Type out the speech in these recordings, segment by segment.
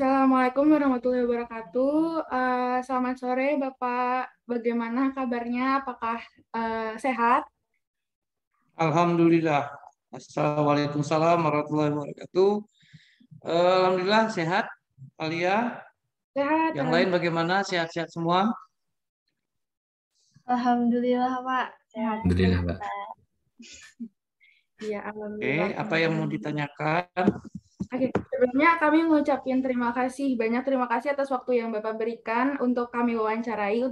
Assalamualaikum warahmatullahi wabarakatuh. Selamat sore, Bapak. Bagaimana kabarnya? Apakah sehat? Alhamdulillah. Assalamualaikum warahmatullahi wabarakatuh. Alhamdulillah sehat. Alia, Sehat, yang lain bagaimana? Sehat-sehat semua? Alhamdulillah Pak, sehat juga Alhamdulillah, Pak. kita. Iya, Oke, alhamdulillah. apa yang mau ditanyakan? Oke, sebelumnya kami mengucapkan terima kasih, banyak terima kasih atas waktu yang Bapak berikan untuk kami wawancarai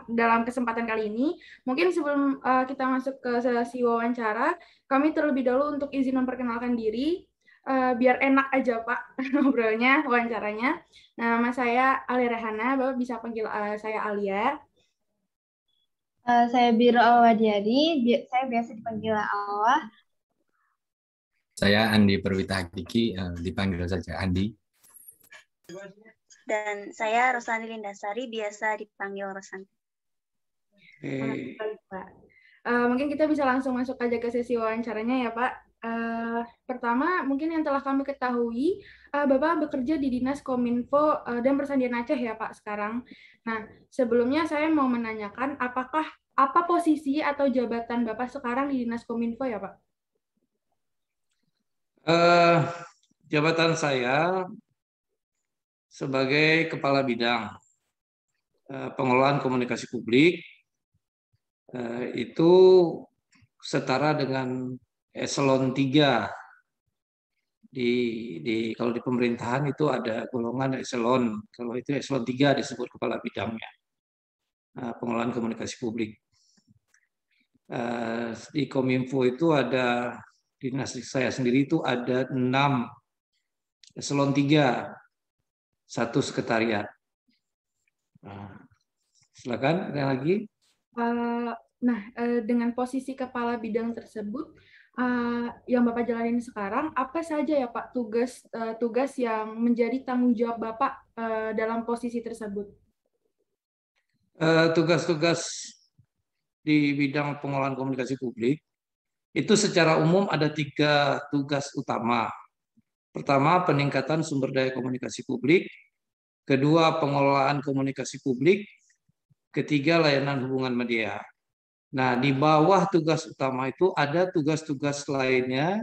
dalam kesempatan kali ini. Mungkin sebelum kita masuk ke sesi wawancara, kami terlebih dahulu untuk izin memperkenalkan diri, biar enak aja Pak ngobrolnya, wawancaranya. Nama saya Alia Rehana, Bapak bisa panggil saya Alia. Saya Biro Awadiari, saya biasa dipanggil Awah. Saya Andi Perwita Hakiki, dipanggil saja Andi. Dan saya Rosani Lindasari, biasa dipanggil Rosanti. Pak. Mungkin kita bisa langsung masuk aja ke sesi wawancaranya ya Pak. Pertama, mungkin yang telah kami ketahui, Bapak bekerja di Dinas Kominfo dan Persandian Aceh ya Pak sekarang. Nah, sebelumnya saya mau menanyakan apa posisi atau jabatan Bapak sekarang di Dinas Kominfo ya Pak? Jabatan saya sebagai Kepala Bidang Pengelolaan Komunikasi Publik itu setara dengan eselon 3. Kalau di pemerintahan itu ada golongan eselon. Kalau itu eselon 3 disebut kepala bidangnya. Pengelolaan komunikasi publik. Di Kominfo itu ada, dinas saya sendiri itu ada 6 eselon 3, 1 sekretariat. Silakan, ada lagi? Dengan posisi kepala bidang tersebut, yang Bapak jalanin sekarang, apa saja ya Pak tugas yang menjadi tanggung jawab Bapak dalam posisi tersebut? Tugas-tugas di bidang pengelolaan komunikasi publik itu secara umum ada 3 tugas utama. Pertama, peningkatan sumber daya komunikasi publik. Kedua, pengelolaan komunikasi publik. Ketiga, layanan hubungan media. Nah, di bawah tugas utama itu ada tugas-tugas lainnya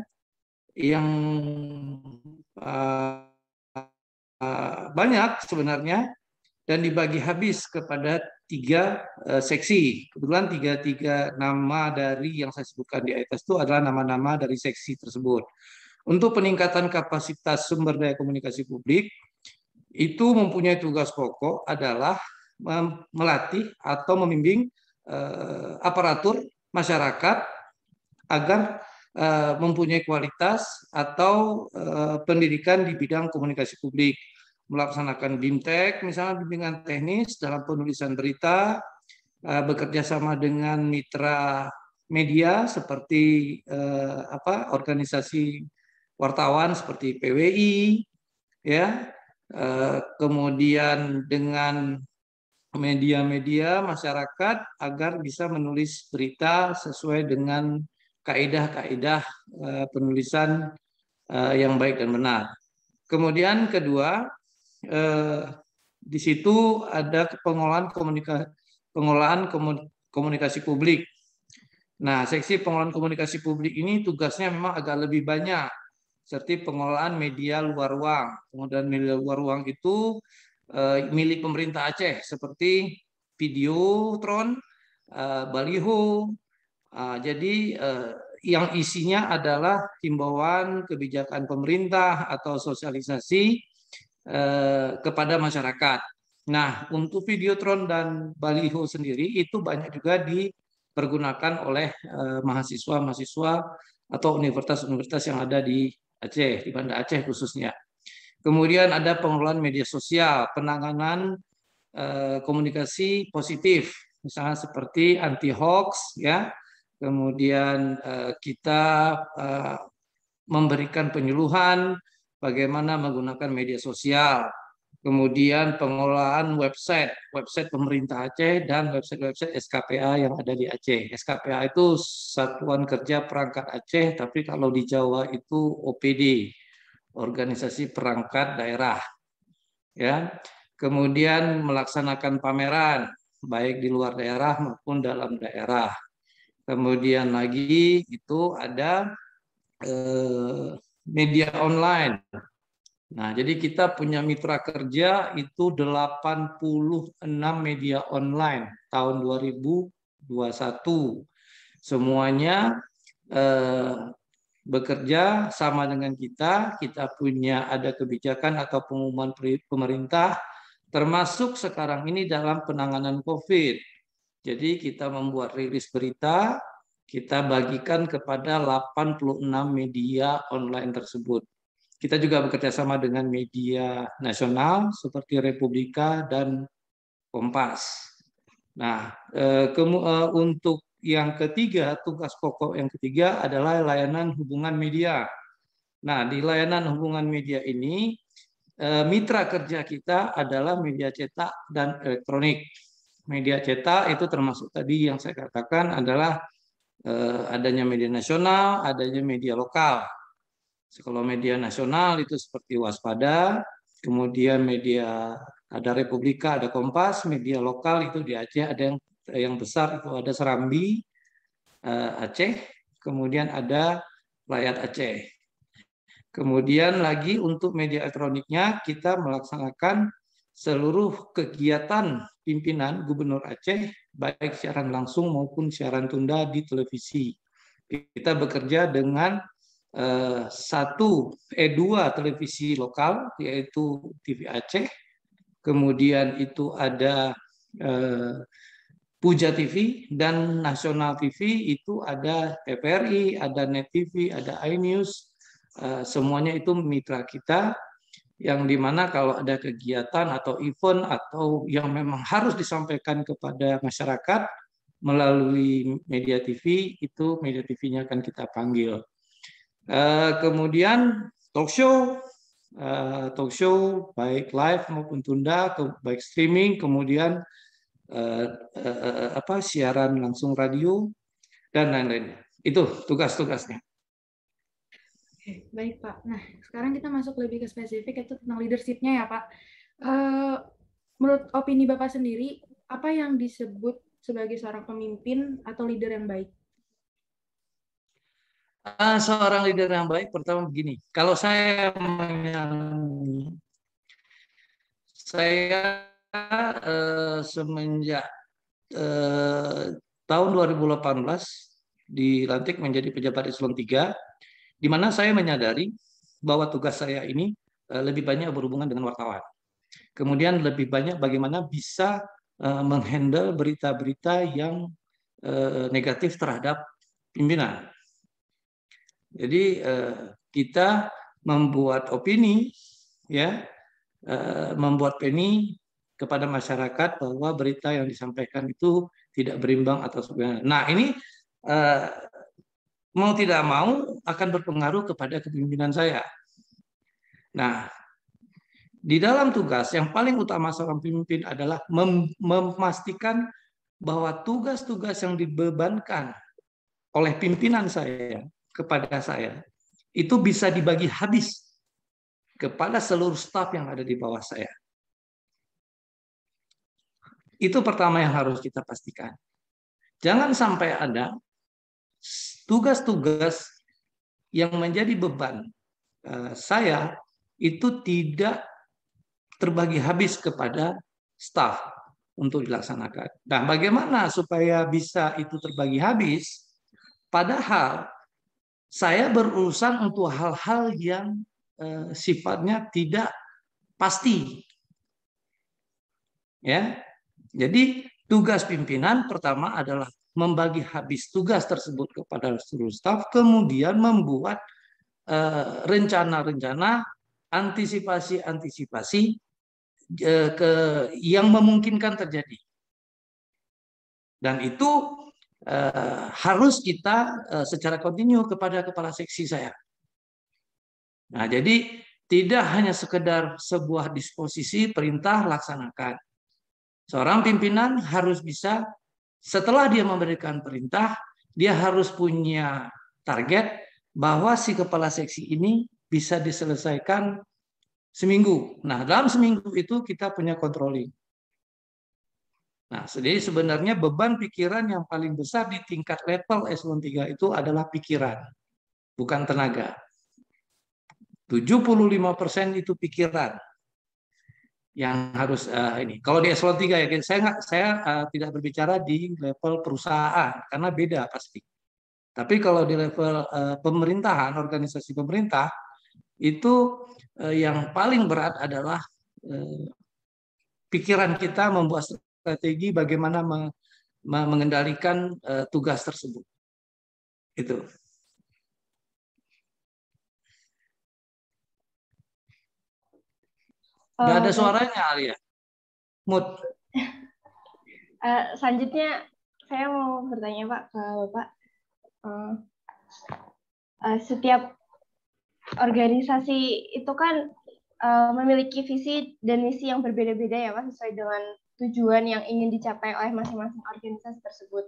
yang banyak sebenarnya dan dibagi habis kepada 3 seksi. Kebetulan 3 nama dari yang saya sebutkan di atas itu adalah nama-nama dari seksi tersebut. Untuk peningkatan kapasitas sumber daya komunikasi publik, itu mempunyai tugas pokok adalah melatih atau membimbing aparatur masyarakat agar mempunyai kualitas atau pendidikan di bidang komunikasi publik, melaksanakan BIMTEK, misalnya bimbingan teknis dalam penulisan berita, bekerja sama dengan mitra media seperti organisasi wartawan seperti PWI, ya, kemudian dengan media-media masyarakat agar bisa menulis berita sesuai dengan kaidah-kaidah penulisan yang baik dan benar. Kemudian kedua, di situ ada pengelolaan komunikasi publik. Nah, seksi pengelolaan komunikasi publik ini tugasnya memang agak lebih banyak, seperti pengelolaan media luar ruang. Kemudian media luar ruang itu milik pemerintah Aceh seperti Videotron, baliho. Jadi yang isinya adalah himbauan kebijakan pemerintah atau sosialisasi kepada masyarakat. Nah, untuk Videotron dan baliho sendiri itu banyak juga dipergunakan oleh mahasiswa-mahasiswa atau universitas-universitas yang ada di Aceh, di Banda Aceh khususnya. Kemudian ada pengelolaan media sosial, penanganan komunikasi positif, misalnya seperti anti hoax, ya. Kemudian kita memberikan penyuluhan bagaimana menggunakan media sosial. Kemudian pengelolaan website pemerintah Aceh dan website SKPA yang ada di Aceh. SKPA itu Satuan Kerja Perangkat Aceh, tapi kalau di Jawa itu OPD. Organisasi Perangkat Daerah. ya. Kemudian melaksanakan pameran baik di luar daerah maupun dalam daerah. Kemudian lagi itu ada media online. Nah, jadi kita punya mitra kerja itu 86 media online tahun 2021. Semuanya bekerja sama dengan kita punya ada kebijakan atau pengumuman pemerintah, termasuk sekarang ini dalam penanganan COVID. Jadi kita membuat rilis berita, kita bagikan kepada 86 media online tersebut. Kita juga bekerja sama dengan media nasional seperti Republika dan Kompas. Nah, untuk yang ketiga, tugas pokok yang ketiga adalah layanan hubungan media. Nah, di layanan hubungan media ini, mitra kerja kita adalah media cetak dan elektronik. Media cetak itu termasuk tadi yang saya katakan adalah adanya media nasional, adanya media lokal. Kalau media nasional itu seperti Waspada, kemudian media ada Republika, ada Kompas, media lokal itu di Aceh ada yang besar itu ada Serambi Aceh, kemudian ada Rakyat Aceh. Kemudian lagi untuk media elektroniknya kita melaksanakan seluruh kegiatan pimpinan Gubernur Aceh baik siaran langsung maupun siaran tunda di televisi. Kita bekerja dengan dua televisi lokal yaitu TV Aceh, kemudian itu ada Puja TV, dan Nasional TV itu ada TVRI, ada Net TV, ada iNews, semuanya itu mitra kita yang dimana kalau ada kegiatan atau event atau yang memang harus disampaikan kepada masyarakat melalui media TV, itu media TV-nya akan kita panggil. Kemudian talk show baik live maupun tunda, baik streaming, kemudian siaran langsung radio dan lain-lain. Itu tugas-tugasnya. Oke, baik Pak. Nah, sekarang kita masuk lebih ke spesifik itu tentang leadership-nya ya Pak. Menurut opini Bapak sendiri, apa yang disebut sebagai seorang pemimpin atau leader yang baik? Seorang leader yang baik pertama begini, kalau saya mengalami, saya semenjak tahun 2018 dilantik menjadi pejabat eselon 3, di mana saya menyadari bahwa tugas saya ini lebih banyak berhubungan dengan wartawan. Kemudian lebih banyak bagaimana bisa menghandle berita-berita yang negatif terhadap pimpinan. Jadi kita membuat opini, ya, membuat opini kepada masyarakat bahwa berita yang disampaikan itu tidak berimbang atau sebagainya. Nah, ini mau tidak mau akan berpengaruh kepada kepemimpinan saya. Nah, di dalam tugas yang paling utama seorang pemimpin adalah memastikan bahwa tugas-tugas yang dibebankan oleh pimpinan saya kepada saya itu bisa dibagi habis kepada seluruh staf yang ada di bawah saya. Itu pertama yang harus kita pastikan. Jangan sampai ada tugas-tugas yang menjadi beban saya itu tidak terbagi habis kepada staf untuk dilaksanakan. Nah, bagaimana supaya bisa itu terbagi habis? Padahal saya berurusan untuk hal-hal yang sifatnya tidak pasti. Ya. Jadi tugas pimpinan pertama adalah membagi habis tugas tersebut kepada seluruh staf, kemudian membuat rencana-rencana antisipasi yang memungkinkan terjadi. Dan itu harus kita secara kontinu kepada kepala seksi saya. Nah, jadi tidak hanya sekedar sebuah disposisi perintah laksanakan. Seorang pimpinan harus bisa setelah dia memberikan perintah, dia harus punya target bahwa si kepala seksi ini bisa diselesaikan seminggu. Nah, dalam seminggu itu kita punya controlling. Nah, jadi sebenarnya beban pikiran yang paling besar di tingkat level eselon 3 itu adalah pikiran, bukan tenaga. 75% itu pikiran yang harus ini. Kalau di eselon 3 ya, saya tidak berbicara di level perusahaan karena beda pasti. Tapi kalau di level pemerintahan, organisasi pemerintah itu yang paling berat adalah pikiran kita membuat strategi bagaimana mengendalikan tugas tersebut. Itu. Nggak ada suaranya, Alia. Mood. Selanjutnya saya mau bertanya Pak ke Bapak. Setiap organisasi itu kan memiliki visi dan misi yang berbeda-beda ya Pak, sesuai dengan tujuan yang ingin dicapai oleh masing-masing organisasi tersebut.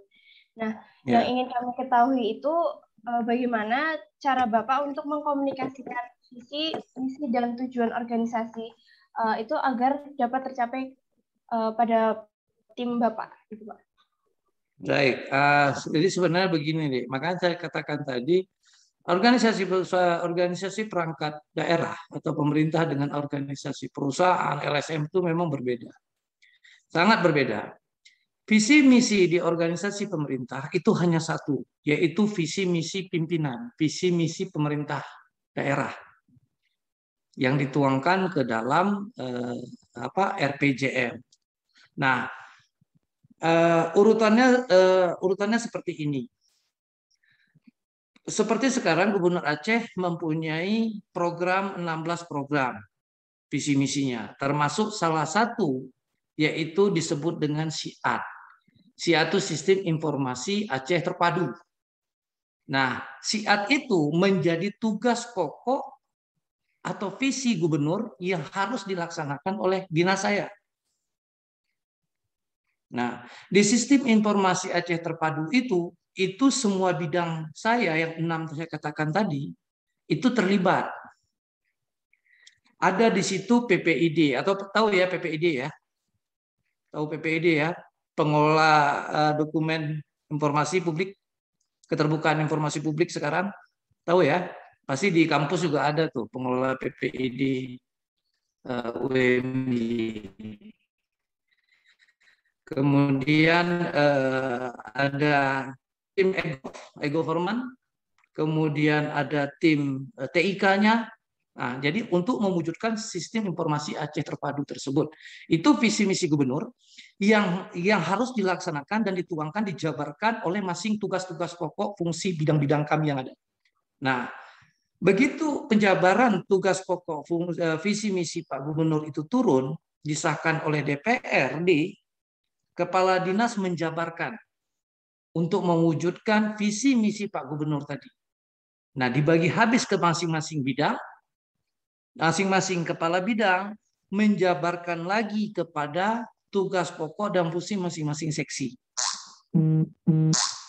Nah, yang ingin kami ketahui itu bagaimana cara Bapak untuk mengkomunikasikan visi, misi, dan tujuan organisasi itu agar dapat tercapai pada tim Bapak, gitu Pak. Baik, jadi sebenarnya begini nih, makanya saya katakan tadi organisasi perangkat daerah atau pemerintah dengan organisasi perusahaan LSM itu memang berbeda, sangat berbeda. Visi misi di organisasi pemerintah itu hanya satu, yaitu visi misi pimpinan, visi misi pemerintah daerah yang dituangkan ke dalam RPJM. Nah, urutannya seperti ini. Seperti sekarang Gubernur Aceh mempunyai program 16 program visi misinya, termasuk salah satu yaitu disebut dengan SIAT. SIAT itu Sistem Informasi Aceh Terpadu. Nah, SIAT itu menjadi tugas pokok atau visi gubernur yang harus dilaksanakan oleh dinas saya. Nah, di Sistem Informasi Aceh Terpadu itu semua bidang saya yang 6 saya katakan tadi itu terlibat. Ada di situ PPID atau tahu ya PPID ya? Tahu PPID ya? Pengelola dokumen informasi publik, keterbukaan informasi publik sekarang. Tahu ya? Pasti di kampus juga ada tuh pengelola PPID UMI. Kemudian ada tim e-government, kemudian ada tim TIK-nya. Nah, jadi untuk mewujudkan sistem informasi Aceh terpadu tersebut, itu visi misi gubernur yang harus dilaksanakan dan dituangkan, dijabarkan oleh masing tugas-tugas pokok fungsi bidang-bidang kami yang ada. Nah, begitu penjabaran tugas pokok visi misi Pak Gubernur itu turun, disahkan oleh DPRD, Kepala Dinas menjabarkan untuk mewujudkan visi misi Pak Gubernur tadi. Nah, dibagi habis ke masing-masing bidang, masing-masing kepala bidang menjabarkan lagi kepada tugas pokok dan fungsi masing-masing seksi.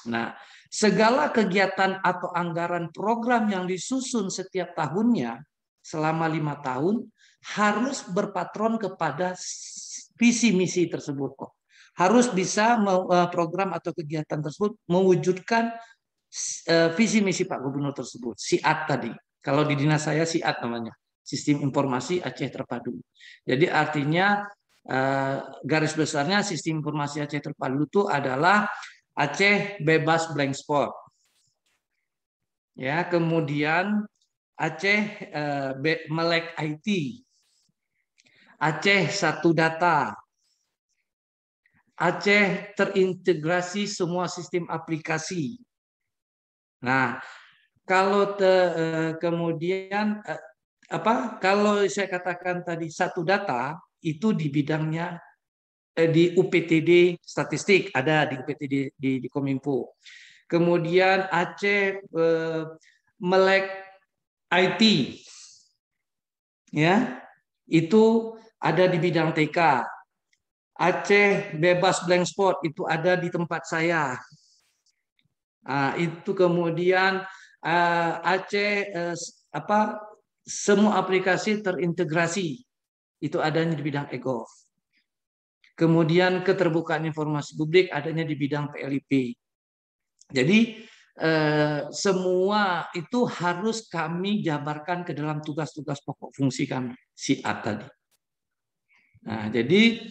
Nah, segala kegiatan atau anggaran program yang disusun setiap tahunnya selama 5 tahun harus berpatron kepada visi misi tersebut kok. Harus bisa program atau kegiatan tersebut mewujudkan visi misi Pak Gubernur tersebut, SIAT tadi. Kalau di dinas saya SIAT namanya, Sistem Informasi Aceh Terpadu. Jadi artinya garis besarnya Sistem Informasi Aceh Terpadu itu adalah Aceh bebas blank spot. Ya, kemudian Aceh melek IT. Aceh satu data. Aceh terintegrasi semua sistem aplikasi. Nah, kalau kemudian kalau saya katakan tadi satu data itu di bidangnya di UPTD statistik, ada di UPTD di Kominfo. Kemudian Aceh melek IT, ya itu ada di bidang TK. Aceh bebas blank spot itu ada di tempat saya. Itu kemudian Aceh semua aplikasi terintegrasi. Itu adanya di bidang e-gov. Kemudian keterbukaan informasi publik adanya di bidang PLIP. Jadi semua itu harus kami jabarkan ke dalam tugas-tugas pokok fungsi kami, SIAT tadi. Nah, jadi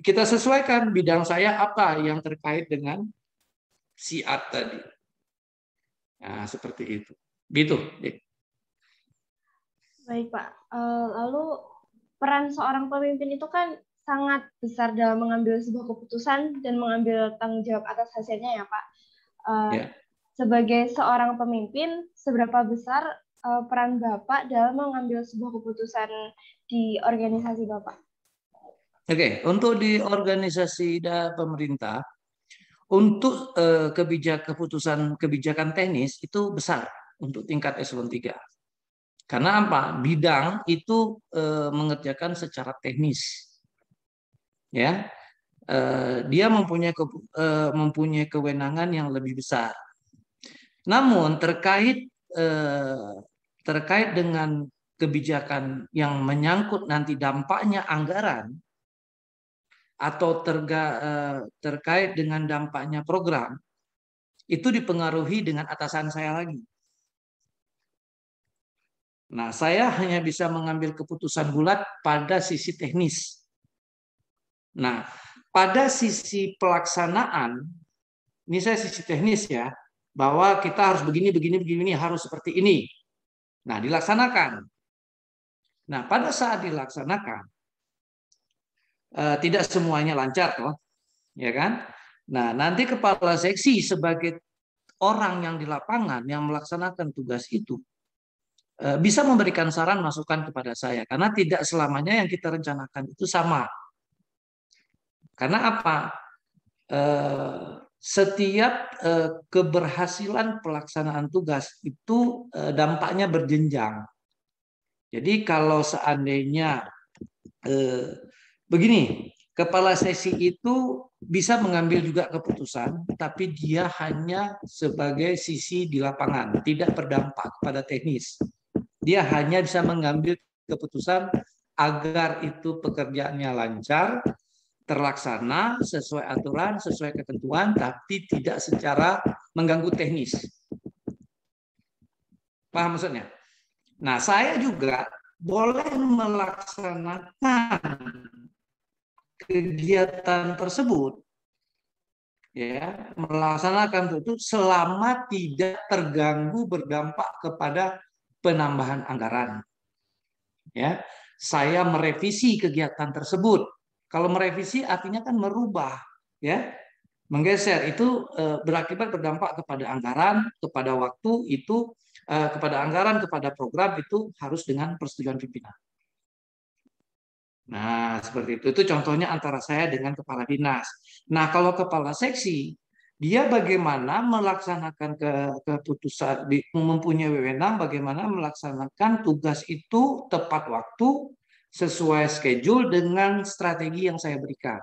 kita sesuaikan bidang saya apa yang terkait dengan SIAT tadi. Nah, seperti itu. Gitu. Baik, Pak. Lalu peran seorang pemimpin itu kan sangat besar dalam mengambil sebuah keputusan dan mengambil tanggung jawab atas hasilnya ya, Pak. Ya. Sebagai seorang pemimpin, seberapa besar peran Bapak dalam mengambil sebuah keputusan di organisasi Bapak? Oke, untuk di organisasi pemerintah, untuk kebijakan teknis itu besar untuk tingkat eselon 3. Karena apa? Bidang itu mengerjakan secara teknis. Ya. Dia mempunyai kewenangan yang lebih besar. Namun terkait dengan kebijakan yang menyangkut nanti dampaknya anggaran atau terkait dengan dampaknya program, itu dipengaruhi dengan atasan saya lagi. Nah, saya hanya bisa mengambil keputusan bulat pada sisi teknis. Nah, pada sisi pelaksanaan, ini saya sisi teknis ya, bahwa kita harus begini, harus seperti ini. Nah, dilaksanakan. Nah, pada saat dilaksanakan, tidak semuanya lancar, toh, ya kan? Nah, nanti kepala seksi sebagai orang yang di lapangan yang melaksanakan tugas itu bisa memberikan saran masukan kepada saya, karena tidak selamanya yang kita rencanakan itu sama. Karena apa? Setiap keberhasilan pelaksanaan tugas itu dampaknya berjenjang. Jadi kalau seandainya begini, kepala seksi itu bisa mengambil juga keputusan, tapi dia hanya sebagai sisi di lapangan, tidak berdampak pada teknis. Dia hanya bisa mengambil keputusan agar itu pekerjaannya lancar, terlaksana sesuai aturan, sesuai ketentuan, tapi tidak secara mengganggu teknis. Paham maksudnya? Nah, saya juga boleh melaksanakan kegiatan tersebut, ya, melaksanakan itu selama tidak terganggu berdampak kepada penambahan anggaran. Ya, saya merevisi kegiatan tersebut. Kalau merevisi artinya kan merubah, ya, menggeser, itu berakibat berdampak kepada anggaran, kepada waktu, itu kepada anggaran, kepada program, itu harus dengan persetujuan pimpinan. Nah, seperti itu. Itu contohnya antara saya dengan kepala dinas. Nah, kalau kepala seksi, dia bagaimana melaksanakan keputusan, mempunyai wewenang bagaimana melaksanakan tugas itu tepat waktu, sesuai schedule dengan strategi yang saya berikan.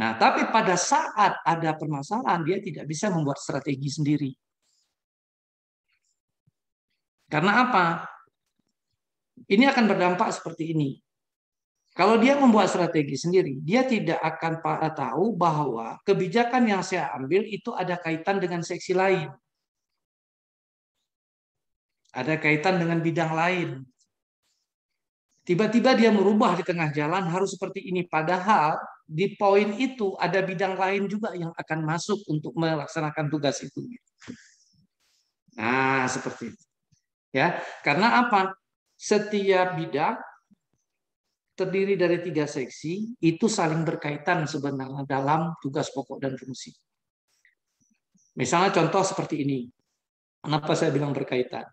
Nah, tapi pada saat ada permasalahan, dia tidak bisa membuat strategi sendiri. Karena apa? Ini akan berdampak seperti ini. Kalau dia membuat strategi sendiri, dia tidak akan tahu bahwa kebijakan yang saya ambil itu ada kaitan dengan seksi lain. Ada kaitan dengan bidang lain. Tiba-tiba dia merubah di tengah jalan harus seperti ini. Padahal di poin itu ada bidang lain juga yang akan masuk untuk melaksanakan tugas itu. Nah, seperti itu. Ya, karena apa? Setiap bidang terdiri dari 3 seksi, itu saling berkaitan sebenarnya dalam tugas pokok dan fungsi. Misalnya contoh seperti ini. Kenapa saya bilang berkaitan?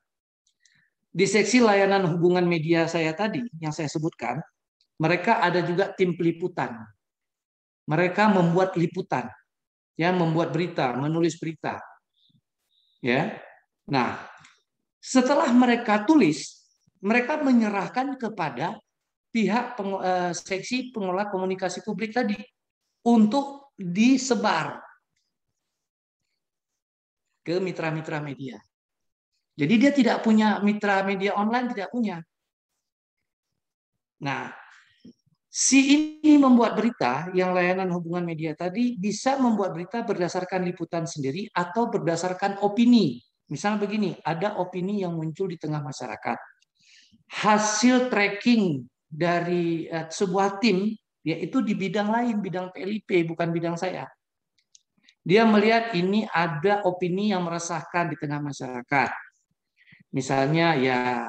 Di seksi layanan hubungan media saya tadi, yang saya sebutkan, mereka ada juga tim peliputan. Mereka membuat liputan, ya, membuat berita, menulis berita. Ya. Nah, setelah mereka tulis, mereka menyerahkan kepada pihak seksi pengelola komunikasi publik tadi untuk disebar ke mitra-mitra media. Jadi dia tidak punya mitra media online, tidak punya. Nah, si ini membuat berita yang layanan hubungan media tadi bisa membuat berita berdasarkan liputan sendiri atau berdasarkan opini. Misalnya begini, ada opini yang muncul di tengah masyarakat. Hasil tracking dari sebuah tim, yaitu di bidang lain, bidang PLIP, bukan bidang saya. Dia melihat ini ada opini yang meresahkan di tengah masyarakat. Misalnya ya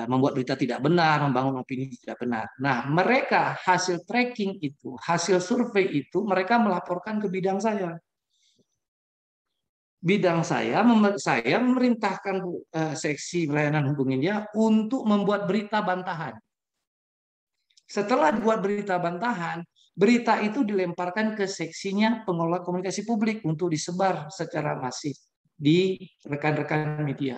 membuat berita tidak benar, membangun opini tidak benar. Nah, mereka hasil tracking itu, hasil survei itu mereka melaporkan ke bidang saya. Bidang saya memerintahkan seksi pelayanan hubungan dia untuk membuat berita bantahan. Setelah dibuat berita bantahan, berita itu dilemparkan ke seksinya pengelola komunikasi publik untuk disebar secara masif di rekan-rekan media.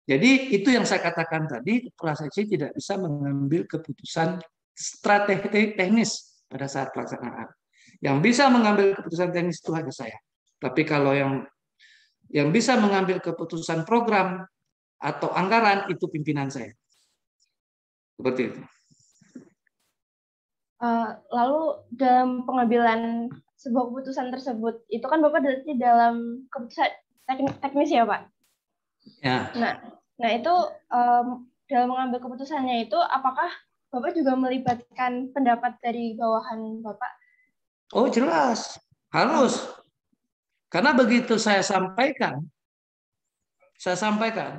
Jadi itu yang saya katakan tadi, kepala seksi tidak bisa mengambil keputusan strategi teknis pada saat pelaksanaan. Yang bisa mengambil keputusan teknis itu hanya saya. Tapi kalau yang bisa mengambil keputusan program atau anggaran itu pimpinan saya. Seperti itu. Lalu dalam pengambilan sebuah keputusan tersebut, itu kan Bapak berarti dalam keputusan teknis ya Pak? Ya. Nah itu dalam mengambil keputusannya itu, apakah Bapak juga melibatkan pendapat dari bawahan Bapak? Oh jelas, harus. Karena begitu saya sampaikan,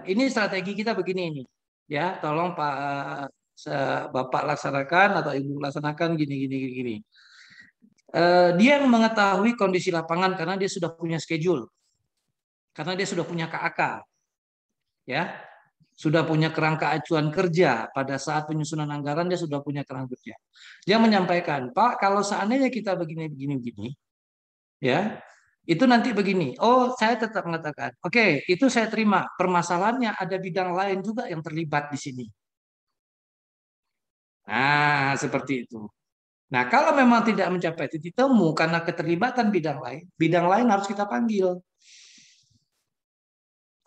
ini strategi kita begini ini, ya tolong Pak Bapak laksanakan atau Ibu laksanakan gini. Dia mengetahui kondisi lapangan karena dia sudah punya schedule, karena dia sudah punya KAK, ya, sudah punya kerangka acuan kerja pada saat penyusunan anggaran dia sudah punya kerangka kerja. Dia menyampaikan, Pak, kalau seandainya kita begini, ya, itu nanti begini. Oh, saya tetap mengatakan, oke, itu saya terima. Permasalahannya ada bidang lain juga yang terlibat di sini. Nah, seperti itu. Nah, kalau memang tidak mencapai titik temu karena keterlibatan bidang lain harus kita panggil.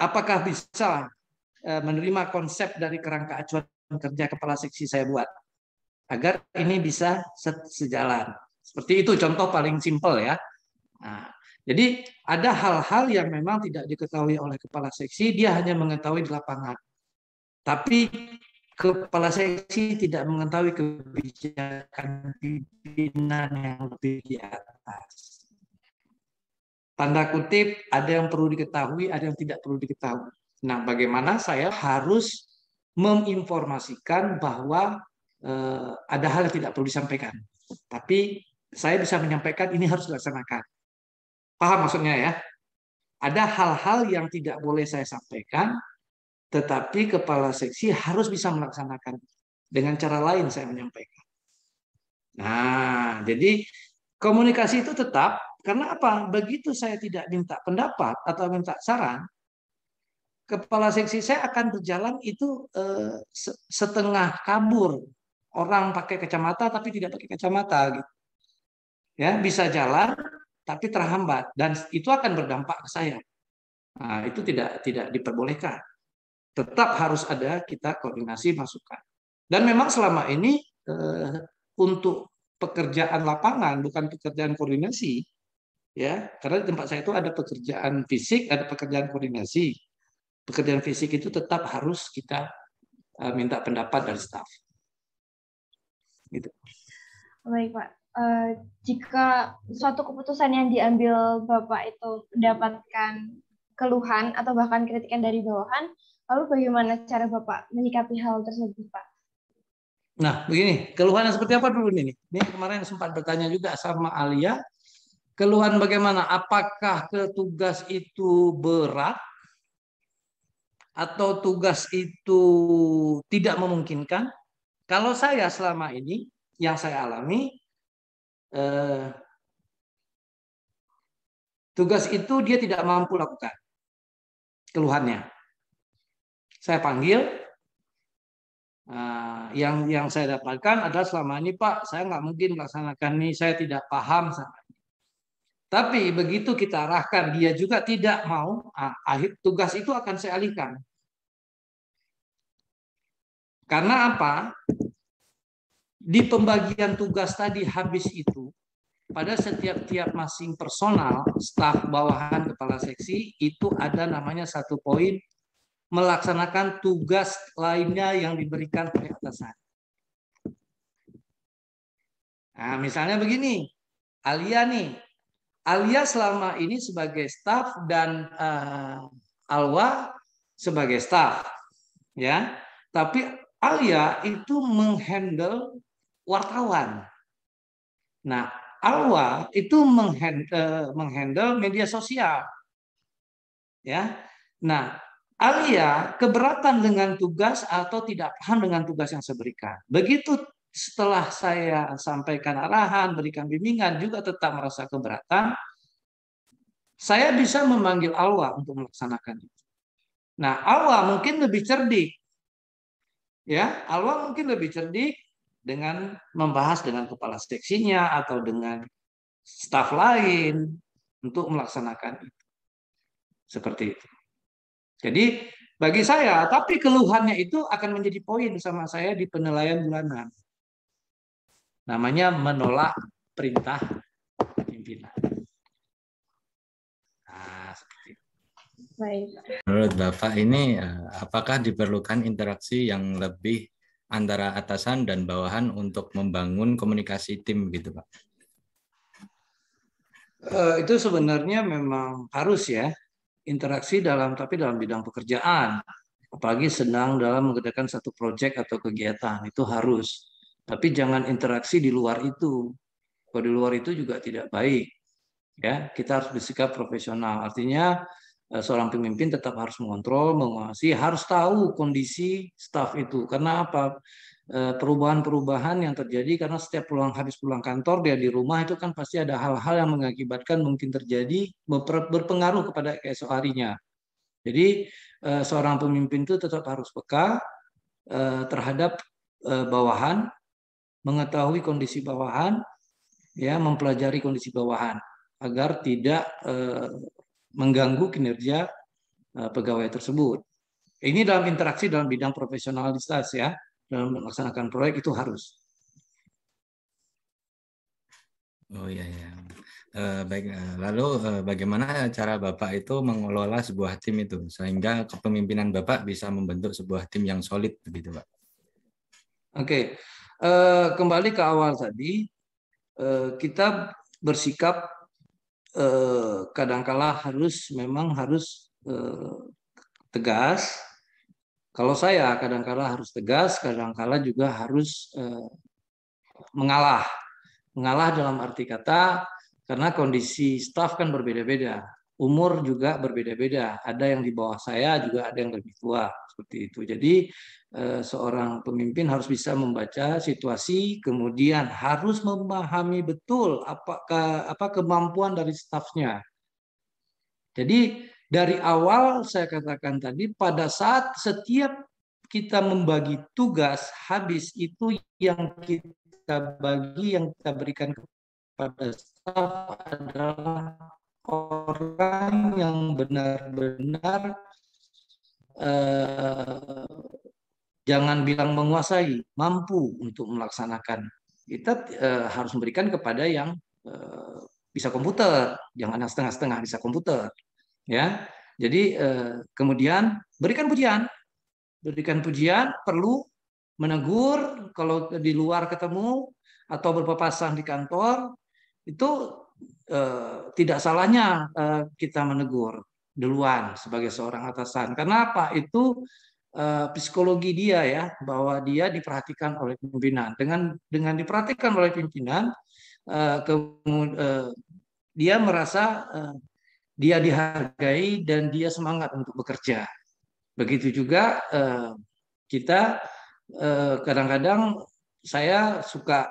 Apakah bisa menerima konsep dari kerangka acuan kerja kepala seksi saya buat agar ini bisa sejalan. Seperti itu contoh paling simpel ya. Nah, jadi ada hal-hal yang memang tidak diketahui oleh kepala seksi, dia hanya mengetahui di lapangan. Tapi kepala seksi tidak mengetahui kebijakan pimpinan yang lebih di atas. Tanda kutip, ada yang perlu diketahui, ada yang tidak perlu diketahui. Nah, bagaimana saya harus menginformasikan bahwa ada hal yang tidak perlu disampaikan. Tapi saya bisa menyampaikan ini harus dilaksanakan. Paham maksudnya ya? Ada hal-hal yang tidak boleh saya sampaikan, tetapi kepala seksi harus bisa melaksanakan. Dengan cara lain saya menyampaikan. Nah, jadi komunikasi itu tetap, karena apa? Begitu saya tidak minta pendapat atau minta saran, kepala seksi saya akan berjalan itu setengah kabur. Orang pakai kacamata tapi tidak pakai kacamata gitu. Ya, bisa jalan tapi terhambat dan itu akan berdampak ke saya. Nah, itu tidak diperbolehkan. Tetap harus ada kita koordinasi masukan. Dan memang selama ini untuk pekerjaan lapangan bukan pekerjaan koordinasi, ya karena di tempat saya itu ada pekerjaan fisik, ada pekerjaan koordinasi. Pekerjaan fisik itu tetap harus kita minta pendapat dari staf. Gitu. Baik Pak. Jika suatu keputusan yang diambil Bapak itu mendapatkan keluhan atau bahkan kritikan dari bawahan, lalu bagaimana cara Bapak menyikapi hal tersebut, Pak? Nah, begini, keluhan seperti apa dulu ini? Ini kemarin sempat bertanya juga sama Alia. Keluhan bagaimana? Apakah tugas itu berat atau tugas itu tidak memungkinkan? Kalau saya selama ini yang saya alami, tugas itu dia tidak mampu lakukan. Keluhannya. Saya panggil, yang saya dapatkan adalah selama ini Pak, saya nggak mungkin melaksanakan ini, saya tidak paham sama ini. Tapi begitu kita arahkan dia juga tidak mau, akhir tugas itu akan saya alihkan. Karena apa? Di pembagian tugas tadi habis itu, pada setiap masing personal, staf bawahan kepala seksi, itu ada namanya satu poin, melaksanakan tugas lainnya yang diberikan oleh atasan. Nah, misalnya begini, Alia nih, Alia selama ini sebagai staf dan Alwa sebagai staf, ya. Tapi Alia itu menghandle wartawan. Nah, Alwa itu menghandle media sosial, ya. Nah, Alia keberatan dengan tugas atau tidak paham dengan tugas yang saya berikan. Begitu setelah saya sampaikan arahan, berikan bimbingan, juga tetap merasa keberatan, saya bisa memanggil Alwa untuk melaksanakan itu. Nah, Alwa mungkin lebih cerdik, ya. Alwa mungkin lebih cerdik dengan membahas dengan kepala seksinya atau dengan staf lain untuk melaksanakan itu. Seperti itu. Jadi bagi saya, tapi keluhannya itu akan menjadi poin sama saya di penilaian bulanan. Namanya menolak perintah pimpinan. Nah, seperti itu. Baik. Menurut Bapak ini apakah diperlukan interaksi yang lebih antara atasan dan bawahan untuk membangun komunikasi tim gitu, Pak? Itu sebenarnya memang harus ya, interaksi dalam bidang pekerjaan, apalagi sedang dalam mengerjakan satu proyek atau kegiatan, itu harus. Tapi jangan interaksi di luar itu. Kalau di luar itu juga tidak baik. Ya, kita harus bersikap profesional. Artinya seorang pemimpin tetap harus mengontrol, menguasai, harus tahu kondisi staf itu. Karena apa? Perubahan-perubahan yang terjadi karena setiap habis pulang kantor dia di rumah itu kan pasti ada hal-hal yang mengakibatkan mungkin terjadi berpengaruh kepada keesok harinya. Jadi seorang pemimpin itu tetap harus peka terhadap bawahan, mengetahui kondisi bawahan, ya, mempelajari kondisi bawahan agar tidak mengganggu kinerja pegawai tersebut. Ini dalam interaksi dalam bidang profesionalitas ya. Dalam melaksanakan proyek itu harus. Oh iya ya. Baik. Lalu bagaimana cara Bapak itu mengelola sebuah tim itu sehingga kepemimpinan Bapak bisa membentuk sebuah tim yang solid begitu, Pak? Oke. Kembali ke awal tadi, kita bersikap kadangkala memang harus tegas. Kalau saya kadangkala harus tegas, kadangkala juga harus mengalah. Mengalah dalam arti kata karena kondisi staf kan berbeda-beda. Umur juga berbeda-beda. Ada yang di bawah saya, juga ada yang lebih tua. Seperti itu. Jadi seorang pemimpin harus bisa membaca situasi, kemudian harus memahami betul apa kemampuan dari stafnya. Jadi dari awal saya katakan tadi, pada saat setiap kita membagi tugas, habis itu yang kita bagi, yang kita berikan kepada staf adalah orang yang benar-benar jangan bilang menguasai, mampu untuk melaksanakan. Kita harus memberikan kepada yang bisa komputer, jangan yang setengah-setengah bisa komputer. Ya, jadi kemudian berikan pujian, perlu menegur kalau di luar ketemu atau berpapasan di kantor itu tidak salahnya kita menegur duluan sebagai seorang atasan. Karena apa? Itu psikologi dia ya, bahwa dia diperhatikan oleh pimpinan. Dengan diperhatikan oleh pimpinan, dia merasa dia dihargai dan dia semangat untuk bekerja. Begitu juga kita kadang-kadang saya suka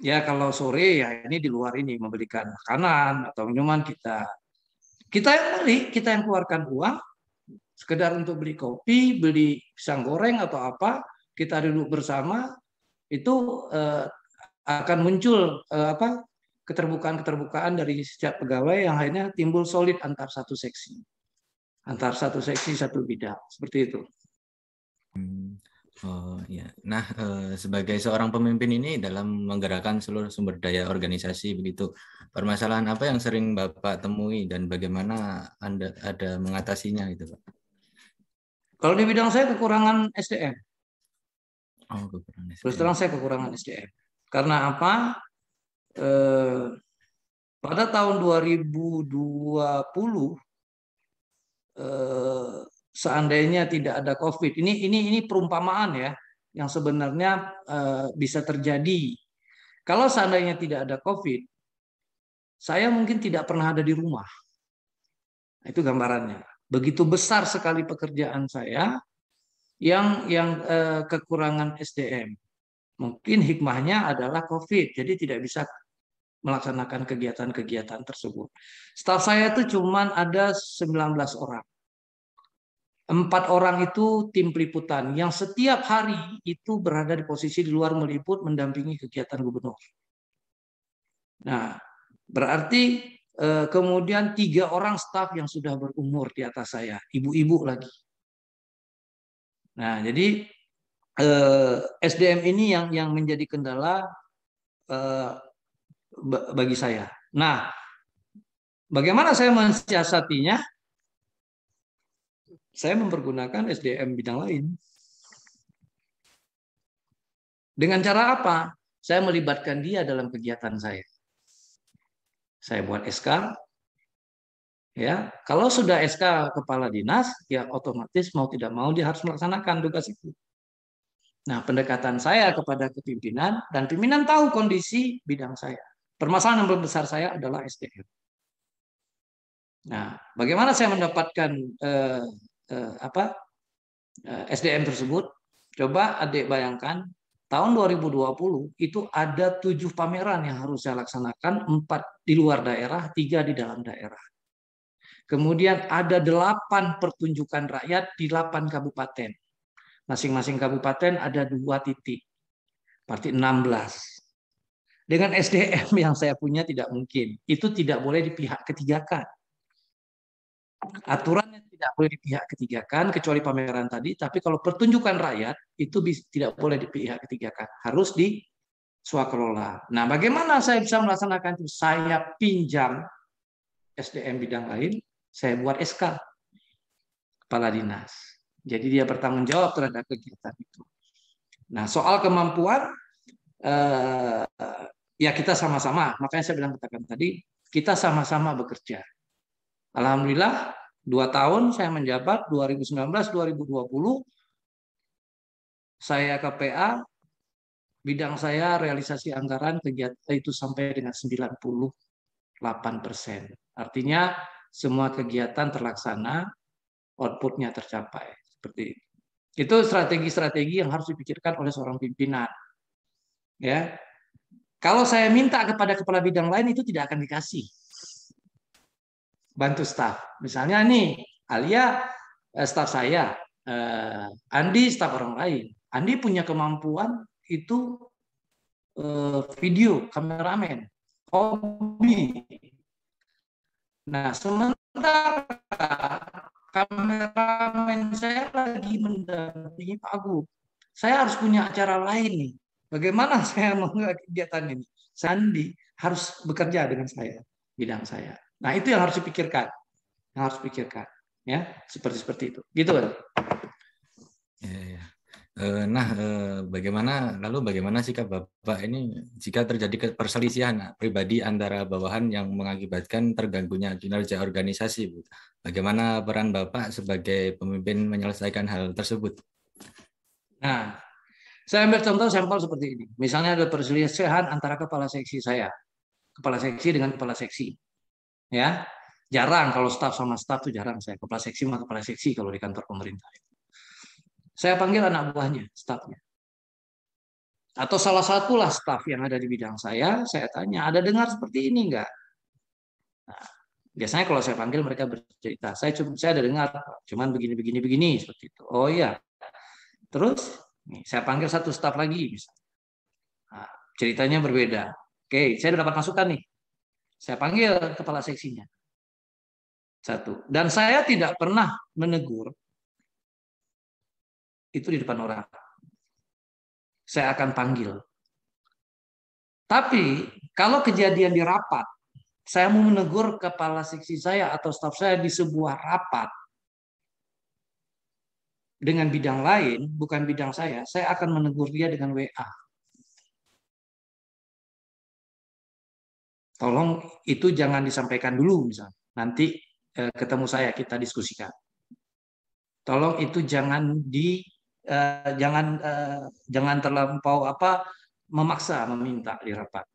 ya kalau sore ya ini di luar ini membelikan makanan atau minuman kita yang beli, kita yang keluarkan uang sekedar untuk beli kopi, beli pisang goreng atau apa, kita duduk bersama itu akan muncul keterbukaan dari setiap pegawai yang akhirnya timbul solid antar satu seksi satu bidang, seperti itu. Oh ya. Nah, sebagai seorang pemimpin ini dalam menggerakkan seluruh sumber daya organisasi begitu, permasalahan apa yang sering Bapak temui dan bagaimana Anda ada mengatasinya gitu, Pak? Kalau di bidang saya kekurangan SDM. Oh, kekurangan Terus SDM. terang saya kekurangan SDM. Karena apa? Pada tahun 2020, seandainya tidak ada COVID, ini perumpamaan ya, yang sebenarnya bisa terjadi. Kalau seandainya tidak ada COVID, saya mungkin tidak pernah ada di rumah. Itu gambarannya. Begitu besar sekali pekerjaan saya yang kekurangan SDM. Mungkin hikmahnya adalah COVID, jadi tidak bisa melaksanakan kegiatan-kegiatan tersebut. Staf saya itu cuma ada 19 orang. 4 orang itu tim peliputan yang setiap hari itu berada di posisi di luar meliput mendampingi kegiatan gubernur. Nah, berarti kemudian 3 orang staf yang sudah berumur di atas saya, ibu-ibu lagi. Nah, jadi SDM ini yang menjadi kendala bagi saya. Nah, bagaimana saya mensiasatinya? Saya mempergunakan SDM bidang lain. Dengan cara apa? Saya melibatkan dia dalam kegiatan saya. Saya buat SK. Ya, kalau sudah SK kepala dinas, ya otomatis mau tidak mau dia harus melaksanakan tugas itu. Nah, pendekatan saya kepada kepimpinan dan pimpinan tahu kondisi bidang saya. Permasalahan yang besar saya adalah SDM. Nah, bagaimana saya mendapatkan SDM tersebut? Coba adik bayangkan, tahun 2020 itu ada 7 pameran yang harus saya laksanakan, 4 di luar daerah, 3 di dalam daerah. Kemudian ada 8 pertunjukan rakyat di 8 kabupaten. Masing-masing kabupaten ada 2 titik. Berarti 16. Dengan SDM yang saya punya tidak mungkin. Itu tidak boleh dipihak ketigakan. Aturannya tidak boleh dipihak ketigakan kecuali pameran tadi, tapi kalau pertunjukan rakyat itu tidak boleh dipihak ketigakan, harus di swakelola. Nah, bagaimana saya bisa melaksanakan itu? Saya pinjam SDM bidang lain, saya buat SK kepala dinas. Jadi dia bertanggung jawab terhadap kegiatan itu. Nah, soal kemampuan ya kita sama-sama, makanya saya bilang katakan tadi, kita sama-sama bekerja. Alhamdulillah 2 tahun saya menjabat 2019-2020 saya KPA, bidang saya realisasi anggaran kegiatan itu sampai dengan 98%. Artinya semua kegiatan terlaksana, outputnya tercapai. Seperti itu. Itu strategi-strategi yang harus dipikirkan oleh seorang pimpinan. Ya, kalau saya minta kepada kepala bidang lain itu tidak akan dikasih. Bantu staf. Misalnya nih, Alia staf saya, Andi staf orang lain. Andi punya kemampuan itu video, kameramen, hobi. Nah, sementara kameramen saya lagi mendampingi Pak Agung. Saya harus punya acara lain nih. Bagaimana saya mengelola kegiatan ini? Sandi harus bekerja dengan saya, bidang saya. Nah, itu yang harus dipikirkan. Yang harus dipikirkan. Ya, seperti itu. Gitu kan? Ya. Nah, bagaimana sikap Bapak ini jika terjadi perselisihan pribadi antara bawahan yang mengakibatkan terganggunya kinerja organisasi? Bagaimana peran Bapak sebagai pemimpin menyelesaikan hal tersebut? Nah, saya ambil contoh sampel seperti ini. Misalnya ada perselisihan antara kepala seksi saya, kepala seksi dengan kepala seksi. Ya, jarang kalau staf sama staf itu jarang saya. Kepala seksi sama kepala seksi kalau di kantor pemerintah. Saya panggil anak buahnya, stafnya. Atau salah satulah staf yang ada di bidang saya tanya, ada dengar seperti ini enggak? Nah, biasanya kalau saya panggil mereka bercerita, saya ada dengar, cuman begini seperti itu. Oh iya. Terus nih, saya panggil satu staf lagi, misalnya. Nah, ceritanya berbeda. Oke, saya dapat masukan nih. Saya panggil kepala seksinya. Satu. Dan saya tidak pernah menegur itu di depan orang. saya akan panggil. Tapi kalau kejadian di rapat, saya mau menegur kepala seksi saya atau staf saya di sebuah rapat dengan bidang lain, bukan bidang saya akan menegur dia dengan WA. Tolong itu jangan disampaikan dulu misalnya. Nanti ketemu saya, kita diskusikan. Tolong itu jangan jangan terlampau memaksa meminta di rapat.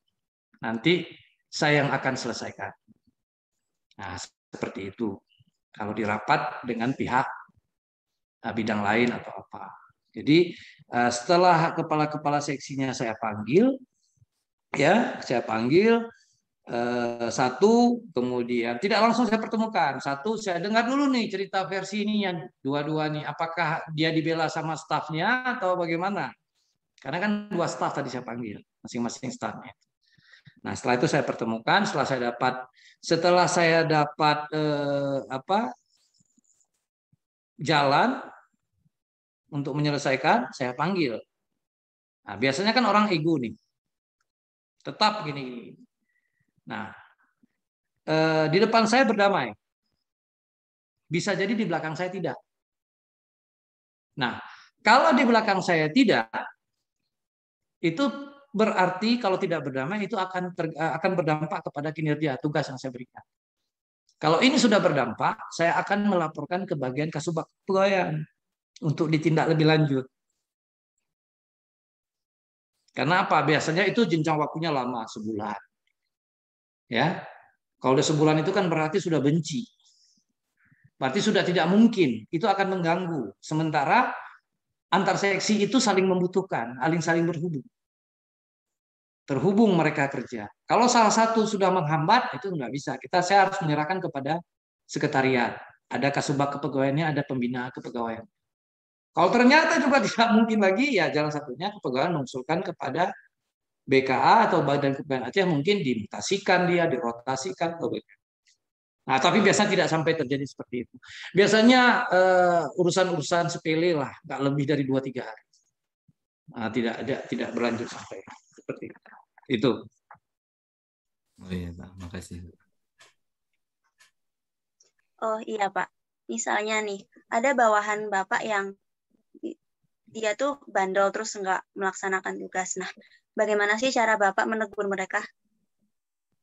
Nanti saya yang akan selesaikan. Nah, seperti itu. Kalau di rapat dengan pihak bidang lain atau apa. Jadi setelah kepala-kepala seksinya saya panggil, satu, kemudian tidak langsung saya pertemukan. Satu, saya dengar dulu nih cerita versi ini yang dua-dua nih. Apakah dia dibela sama stafnya atau bagaimana? Karena kan 2 staf tadi saya panggil, masing-masing stafnya. Nah, setelah itu saya pertemukan. Setelah saya dapat jalan untuk menyelesaikan, saya panggil. Nah, biasanya kan orang ego nih, tetap gini. Nah, di depan saya berdamai. Bisa jadi di belakang saya tidak. Nah, kalau di belakang saya tidak, itu berarti kalau tidak berdamai itu akan berdampak kepada kinerja tugas yang saya berikan. Kalau ini sudah berdampak, saya akan melaporkan ke bagian Kasubag Kepegawaian untuk ditindak lebih lanjut. Karena apa? Biasanya itu jenjang waktunya lama, sebulan. Ya, kalau udah sebulan itu kan berarti sudah benci. Berarti sudah tidak mungkin. Itu akan mengganggu. Sementara antar seksi itu saling membutuhkan, saling berhubung. Terhubung mereka kerja. Kalau salah satu sudah menghambat, itu nggak bisa. Saya harus menyerahkan kepada sekretariat. Ada Kasubag Kepegawaiannya, ada pembina kepegawaian. Kalau ternyata juga tidak mungkin lagi, ya jalan satunya kepegawaian mengusulkan kepada BKA atau Badan Kepegawaian Aceh, mungkin dimutasikan dia, dirotasikan ke BKA. Nah, tapi biasanya tidak sampai terjadi seperti itu. Biasanya urusan-urusan sepele lah, nggak lebih dari 2-3 hari. Nah, tidak berlanjut sampai seperti itu. Oh iya, Pak. Makasih. Oh iya, Pak. Misalnya nih, ada bawahan Bapak yang dia tuh bandel terus nggak melaksanakan tugas. Nah, bagaimana sih cara Bapak menegur mereka?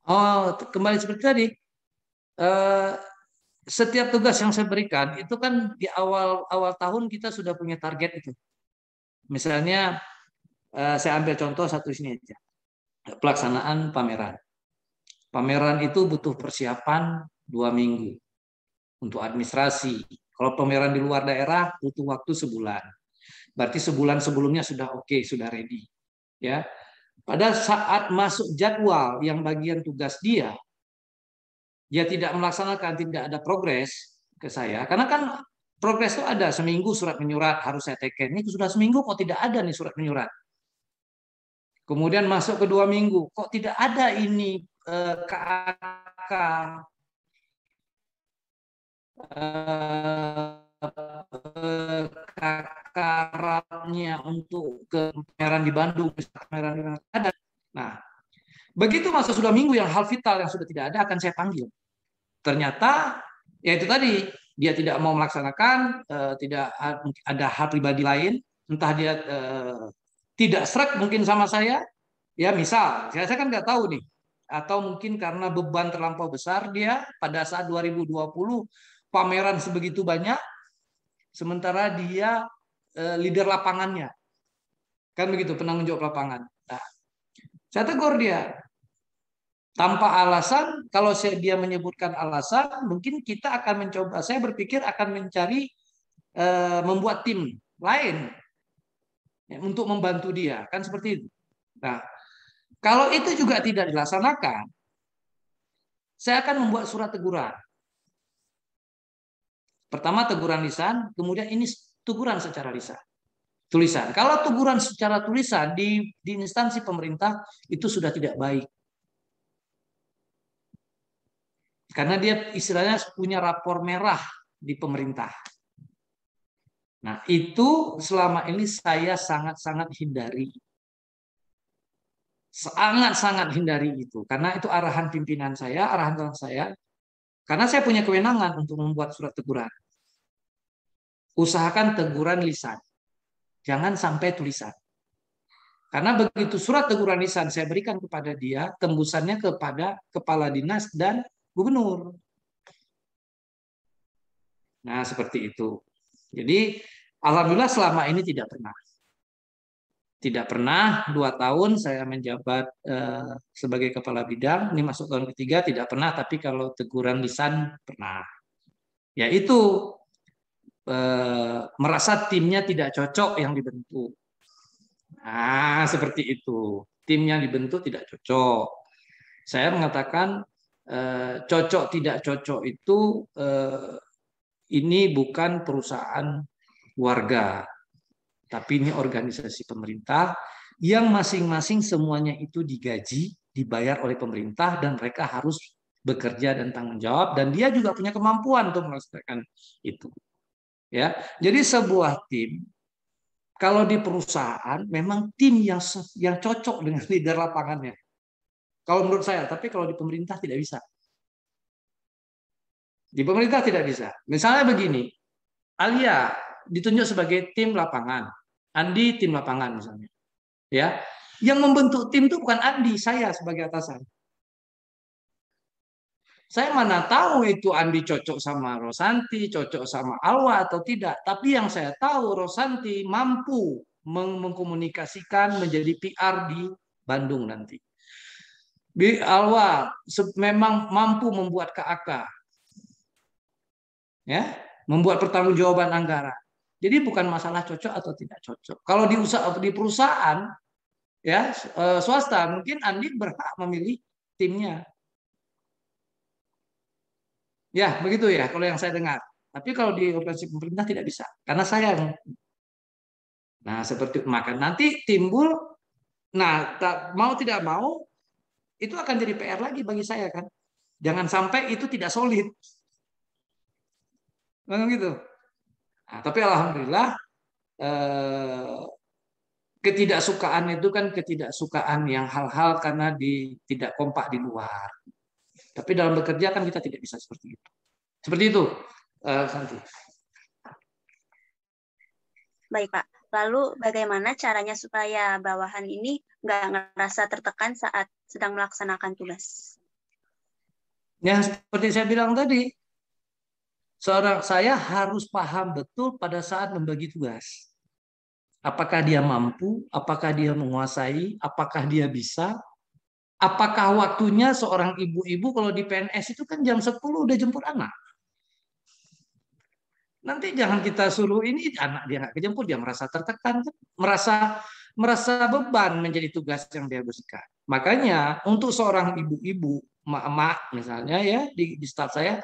Oh, kembali seperti tadi. Setiap tugas yang saya berikan itu kan di awal tahun kita sudah punya target itu. Misalnya saya ambil contoh satu sini aja. Pelaksanaan pameran. Pameran itu butuh persiapan 2 minggu untuk administrasi. Kalau pameran di luar daerah butuh waktu sebulan. Berarti sebulan sebelumnya sudah oke, sudah ready. Ya. Pada saat masuk jadwal yang bagian tugas dia tidak melaksanakan, tidak ada progres ke saya. Karena kan progres itu ada, seminggu surat menyurat harus saya teken. Ini sudah seminggu kok tidak ada nih surat menyurat. Kemudian masuk ke 2 minggu, kok tidak ada ini KAK kakarnya untuk ke pameran di Bandung, pameran ada. Nah, begitu masa sudah minggu yang hal vital yang sudah tidak ada akan saya panggil. Ternyata ya itu tadi dia tidak mau melaksanakan, tidak ada hal pribadi lain, entah dia tidak srek mungkin sama saya, ya misal saya kan nggak tahu nih, atau mungkin karena beban terlampau besar dia pada saat 2020 pameran sebegitu banyak, sementara dia leader lapangannya, kan begitu, penanggung jawab lapangan. Nah, saya tegur dia tanpa alasan. Kalau dia menyebutkan alasan, mungkin kita akan mencoba. Saya berpikir akan mencari membuat tim lain untuk membantu dia, kan seperti itu. Nah, kalau itu juga tidak dilaksanakan, saya akan membuat surat teguran. Pertama teguran lisan, kemudian ini teguran secara lisan. Tulisan. Kalau teguran secara tulisan di instansi pemerintah itu sudah tidak baik. Karena dia istilahnya punya rapor merah di pemerintah. Nah, itu selama ini saya sangat-sangat hindari. Sangat-sangat hindari itu. Karena itu arahan pimpinan saya, arahan saya. Karena saya punya kewenangan untuk membuat surat teguran. Usahakan teguran lisan. Jangan sampai tulisan. Karena begitu surat teguran lisan saya berikan kepada dia, tembusannya kepada kepala dinas dan gubernur. Nah, seperti itu. Jadi, alhamdulillah selama ini tidak pernah. Tidak pernah 2 tahun saya menjabat sebagai kepala bidang, ini masuk tahun ketiga tidak pernah, tapi kalau teguran lisan pernah. Yaitu merasa timnya tidak cocok yang dibentuk. Nah, seperti itu. Tim yang dibentuk tidak cocok. Saya mengatakan cocok tidak cocok itu ini bukan perusahaan warga, tapi ini organisasi pemerintah yang masing-masing semuanya itu digaji, dibayar oleh pemerintah, dan mereka harus bekerja dan tanggung jawab, dan dia juga punya kemampuan untuk melaksanakan itu. Ya, jadi sebuah tim kalau di perusahaan memang tim yang cocok dengan leader lapangannya. Kalau menurut saya, tapi kalau di pemerintah tidak bisa. Di pemerintah tidak bisa. Misalnya begini, Alia ditunjuk sebagai tim lapangan, Andi tim lapangan misalnya. Ya, yang membentuk tim itu bukan Andi, saya sebagai atasan. Saya mana tahu itu Andi cocok sama Rosanti, cocok sama Alwa atau tidak. Tapi yang saya tahu Rosanti mampu mengkomunikasikan menjadi PR di Bandung nanti. Alwa memang mampu membuat KAK. Ya, membuat pertanggungjawaban anggaran. Jadi bukan masalah cocok atau tidak cocok. Kalau di perusahaan ya swasta mungkin Andi berhak memilih timnya. Ya, begitu ya kalau yang saya dengar. Tapi kalau di organisasi pemerintah tidak bisa. Karena saya nah seperti maka nanti timbul mau tidak mau itu akan jadi PR lagi bagi saya kan. Jangan sampai itu tidak solid. Gitu. Nah, tapi alhamdulillah ketidaksukaan itu kan ketidaksukaan yang hal-hal karena tidak kompak di luar. Tapi dalam bekerja kan kita tidak bisa seperti itu. Seperti itu, Santi. Baik, Pak. Lalu bagaimana caranya supaya bawahan ini nggak ngerasa tertekan saat sedang melaksanakan tugas? Ya, seperti saya bilang tadi, saya harus paham betul pada saat membagi tugas. Apakah dia mampu, apakah dia menguasai, apakah dia bisa, apakah waktunya seorang ibu-ibu kalau di PNS itu kan jam 10 udah jemput anak. Nanti jangan kita suruh ini anak dia nggak kejemput, dia merasa tertekan, merasa beban menjadi tugas yang dia berikan. Makanya untuk seorang ibu-ibu, emak misalnya ya di staf saya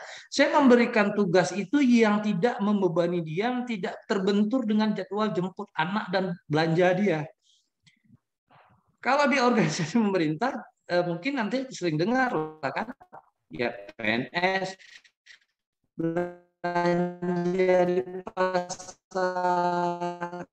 memberikan tugas itu yang tidak membebani dia, yang tidak terbentur dengan jadwal jemput anak dan belanja dia. Kalau di organisasi pemerintah mungkin nanti sering dengar kan ya PNS belanja di pasar,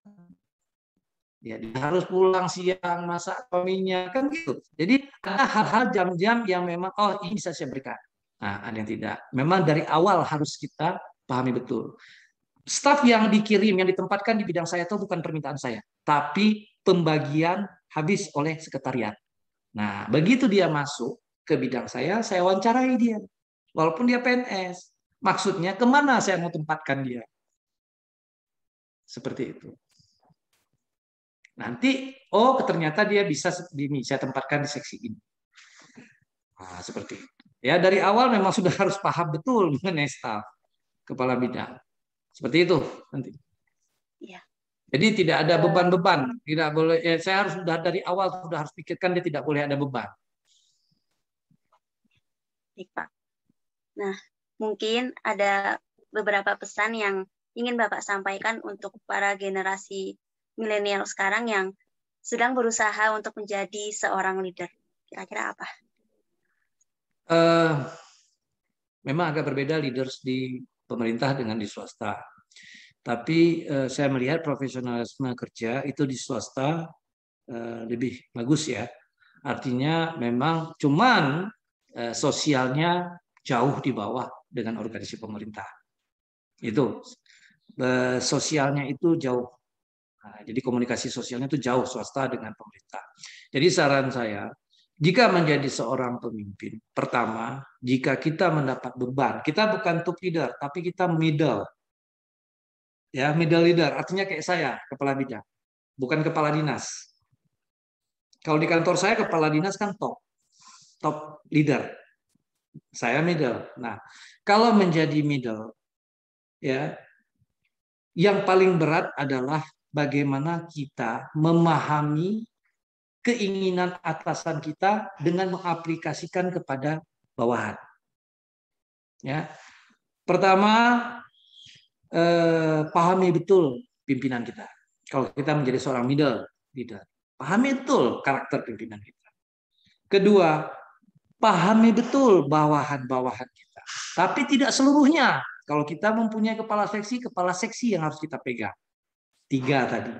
ya dia harus pulang siang masak suaminya kan gitu. Jadi ada hal-hal jam-jam yang memang ini bisa saya berikan. Nah, ada yang tidak. Memang dari awal harus kita pahami betul. Staf yang dikirim, yang ditempatkan di bidang saya itu bukan permintaan saya, tapi pembagian habis oleh sekretariat. Nah, begitu dia masuk ke bidang saya wawancarai dia. Walaupun dia PNS. Maksudnya kemana saya mau tempatkan dia? Seperti itu. Nanti, ternyata dia bisa saya tempatkan di seksi ini. Nah, seperti itu. Ya, dari awal memang sudah harus paham betul mengenai staf kepala bidang. Seperti itu nanti. Ya. Jadi tidak ada beban-beban, tidak boleh. Ya, saya harus sudah dari awal sudah harus pikirkan dia tidak boleh ada beban. Baik, Pak. Nah, mungkin ada beberapa pesan yang ingin Bapak sampaikan untuk para generasi milenial sekarang yang sedang berusaha untuk menjadi seorang leader. Kira-kira apa? Memang agak berbeda leaders di pemerintah dengan di swasta. Tapi saya melihat profesionalisme kerja itu di swasta lebih bagus ya. Artinya memang cuman sosialnya jauh di bawah dengan organisasi pemerintah. Itu sosialnya itu jauh. Nah, jadi komunikasi sosialnya itu jauh swasta dengan pemerintah. Jadi saran saya, jika menjadi seorang pemimpin, pertama, jika kita mendapat beban, kita bukan top leader, tapi kita middle. Ya, middle leader, artinya kayak saya, kepala bidang, bukan kepala dinas. Kalau di kantor saya kepala dinas kan top leader. Saya middle. Nah, kalau menjadi middle, ya, yang paling berat adalah bagaimana kita memahami keinginan atasan kita dengan mengaplikasikan kepada bawahan. Ya, pertama, pahami betul pimpinan kita. Kalau kita menjadi seorang middle leader, pahami betul karakter pimpinan kita. Kedua, pahami betul bawahan-bawahan kita. Tapi tidak seluruhnya. Kalau kita mempunyai kepala seksi yang harus kita pegang. 3 tadi.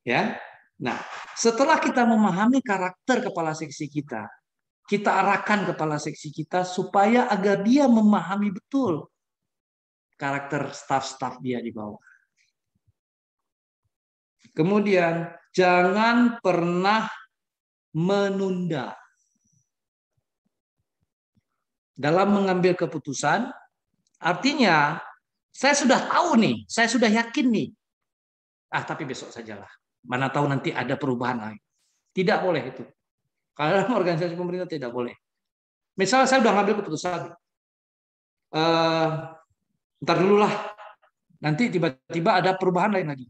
Ya. Nah, setelah kita memahami karakter kepala seksi kita arahkan kepala seksi kita supaya agar dia memahami betul karakter staf-staf dia di bawah. Kemudian, jangan pernah menunda dalam mengambil keputusan. Artinya, saya sudah tahu nih, saya sudah yakin nih. Tapi besok sajalah. Mana tahu nanti ada perubahan lagi. Tidak boleh itu. Kalau dalam organisasi pemerintah tidak boleh. Misalnya saya sudah ngambil keputusan. Ntar dulu lah. Nanti tiba-tiba ada perubahan lain lagi.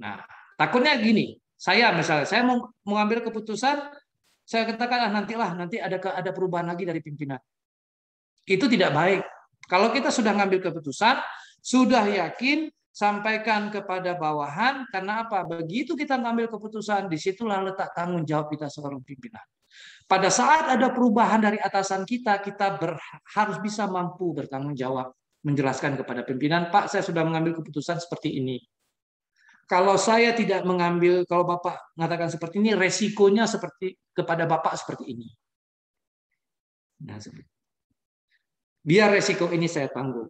Nah, takutnya gini. Saya mau mengambil keputusan, saya katakan nanti ada perubahan lagi dari pimpinan. Itu tidak baik. Kalau kita sudah ngambil keputusan, sudah yakin, sampaikan kepada bawahan. Karena apa? Begitu kita ngambil keputusan, disitulah letak tanggung jawab kita seorang pimpinan. Pada saat ada perubahan dari atasan kita harus bisa mampu bertanggung jawab, menjelaskan kepada pimpinan, Pak, saya sudah mengambil keputusan seperti ini. Kalau saya tidak mengambil, kalau Bapak mengatakan seperti ini, resikonya kepada Bapak seperti ini. Nah, biar resiko ini saya tanggung.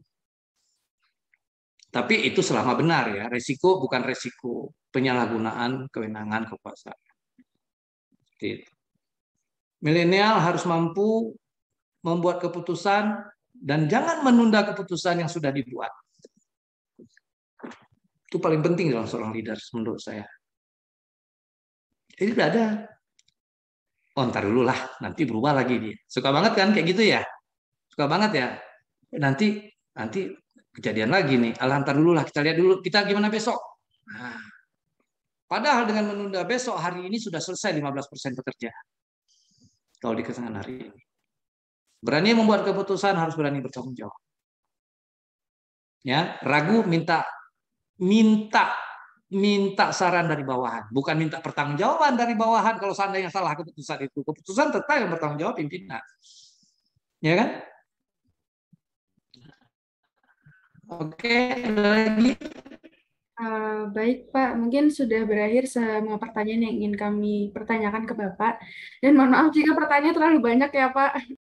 Tapi itu selama benar ya, resiko bukan resiko penyalahgunaan kewenangan kekuasaan. Milenial harus mampu membuat keputusan dan jangan menunda keputusan yang sudah dibuat. Itu paling penting dalam seorang leader menurut saya. Jadi tidak ada. Ntar dulu lah, nanti berubah lagi dia. Suka banget kan kayak gitu ya? Suka banget ya. Nanti kejadian lagi nih. Ntar dulu lah, kita lihat dulu. Kita gimana besok? Nah, padahal dengan menunda besok, hari ini sudah selesai 15% pekerja. Kalau di kesenangan hari ini. Berani membuat keputusan, harus berani bertanggung jawab. Ya, ragu minta saran dari bawahan, bukan minta pertanggungjawaban dari bawahan. Kalau seandainya salah keputusan itu, keputusan tetap yang bertanggung jawab pimpinan, ya kan? Oke, lagi. Baik Pak, mungkin sudah berakhir semua pertanyaan yang ingin kami pertanyakan ke Bapak. Dan mohon maaf jika pertanyaan terlalu banyak ya Pak.